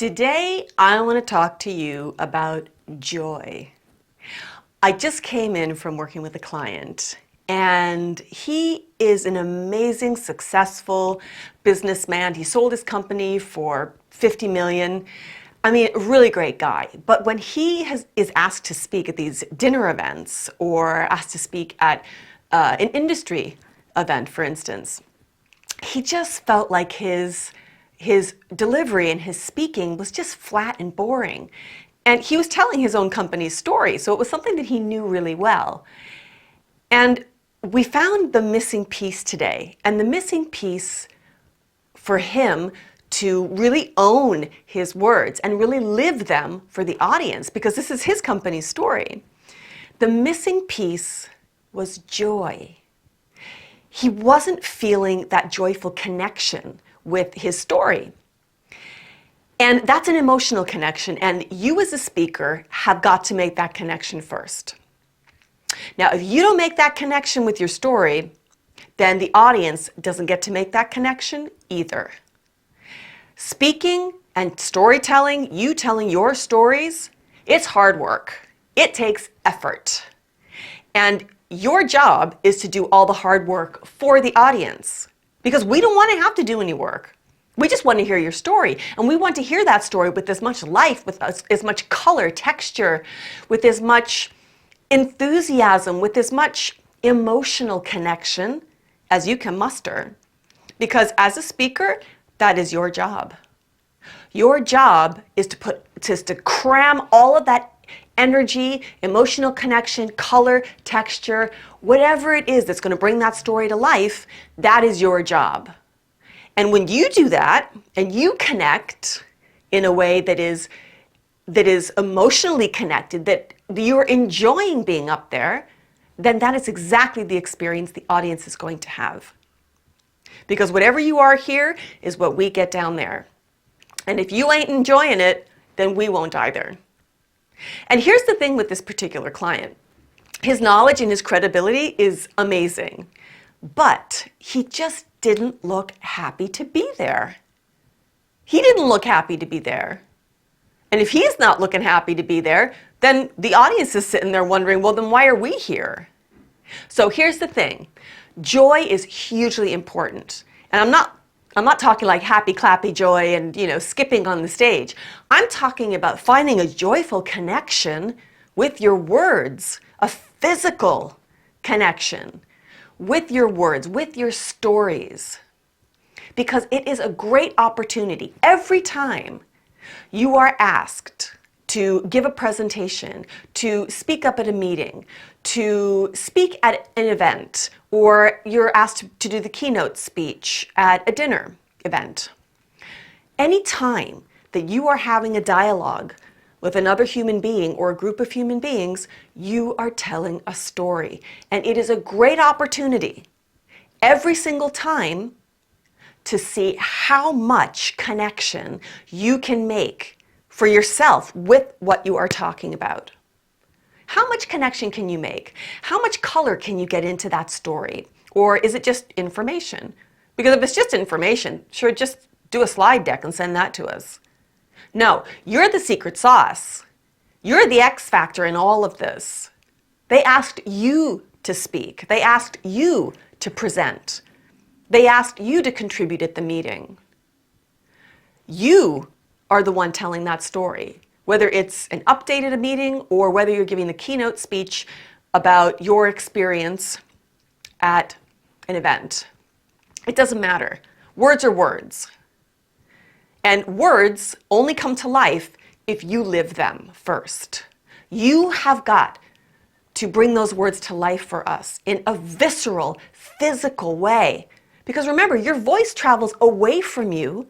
Today, I want to talk to you about joy. I just came in from working with a client, and he is an amazing, successful businessman. He sold his company for 50 million. I mean, a really great guy. But when he is asked to speak at these dinner events or asked to speak at an industry event, for instance, he just felt like his delivery and his speaking was just flat and boring. And he was telling his own company's story, so it was something that he knew really well. And we found the missing piece today. And the missing piece for him to really own his words and really live them for the audience, because this is his company's story. The missing piece was joy. He wasn't feeling that joyful connection with his story. And that's an emotional connection, and you as a speaker have got to make that connection first. Now, if you don't make that connection with your story, then the audience doesn't get to make that connection either. Speaking and storytelling, you telling your stories, it's hard work. It takes effort. And your job is to do all the hard work for the audience, because we don't want to have to do any work. We just want to hear your story, and we want to hear that story with as much life, with as much color, texture, with as much enthusiasm, with as much emotional connection as you can muster. Because as a speaker, that is your job. Your job is to cram all of that energy, emotional connection, color, texture, whatever it is that's going to bring that story to life. That is your job. And when you do that and you connect in a way that is emotionally connected, that you're enjoying being up there, then that is exactly the experience the audience is going to have. Because whatever you are here is what we get down there. And if you ain't enjoying it, then we won't either. And here's the thing with this particular client. His knowledge and his credibility is amazing, but he just didn't look happy to be there. He didn't look happy to be there. And if he's not looking happy to be there, then the audience is sitting there wondering, well, then why are we here? So here's the thing. Joy is hugely important. And I'm not talking like happy, clappy joy and, skipping on the stage. I'm talking about finding a joyful connection with your words, a physical connection with your words, with your stories. Because it is a great opportunity every time you are asked to give a presentation, to speak up at a meeting, to speak at an event, or you're asked to do the keynote speech at a dinner event. Any time that you are having a dialogue with another human being or a group of human beings, you are telling a story. And it is a great opportunity every single time to see how much connection you can make for yourself with what you are talking about. How much connection can you make? How much color can you get into that story? Or is it just information? Because if it's just information, sure, just do a slide deck and send that to us. No, you're the secret sauce. You're the X factor in all of this. They asked you to speak. They asked you to present. They asked you to contribute at the meeting. You are the one telling that story, whether it's an update at a meeting or whether you're giving the keynote speech about your experience at an event. It doesn't matter. Words are words. And words only come to life if you live them first. You have got to bring those words to life for us in a visceral, physical way. Because remember, your voice travels away from you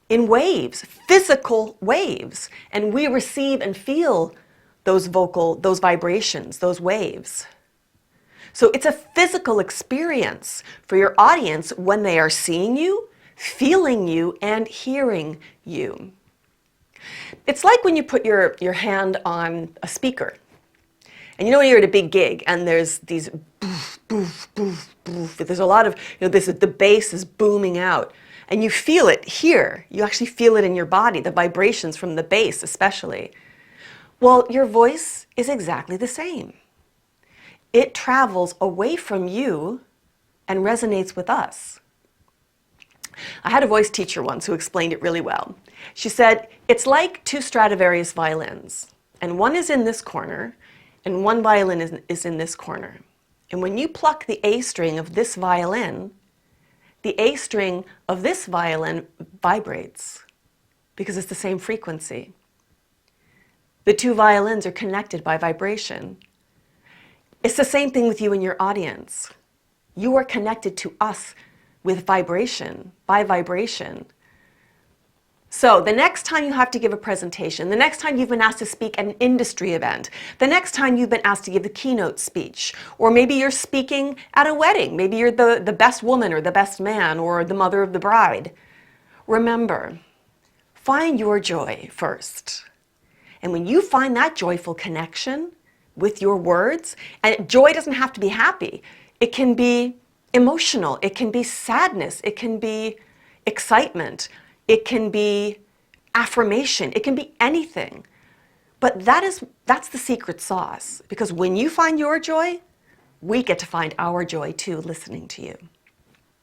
in waves, physical waves. And we receive and feel those vibrations, those waves. So it's a physical experience for your audience when they are seeing you, feeling you, and hearing you. It's like when you put your hand on a speaker. And when you're at a big gig and there's these boof, boof, boof, boof, there's a lot of, the bass is booming out. And you feel it here. You actually feel it in your body, the vibrations from the bass especially. Well, your voice is exactly the same. It travels away from you and resonates with us. I had a voice teacher once who explained it really well. She said, it's like two Stradivarius violins, and one is in this corner, and one violin is in this corner. And when you pluck the A string of this violin, the A string of this violin vibrates because it's the same frequency. The two violins are connected by vibration. It's the same thing with you and your audience. You are connected to us with vibration, by vibration. So the next time you have to give a presentation, the next time you've been asked to speak at an industry event, the next time you've been asked to give a keynote speech, or maybe you're speaking at a wedding, maybe you're the best woman or the best man or the mother of the bride, remember, find your joy first. And when you find that joyful connection with your words, and joy doesn't have to be happy, it can be emotional, it can be sadness, it can be excitement, it can be affirmation, it can be anything. But that's the secret sauce, because when you find your joy, we get to find our joy too listening to you.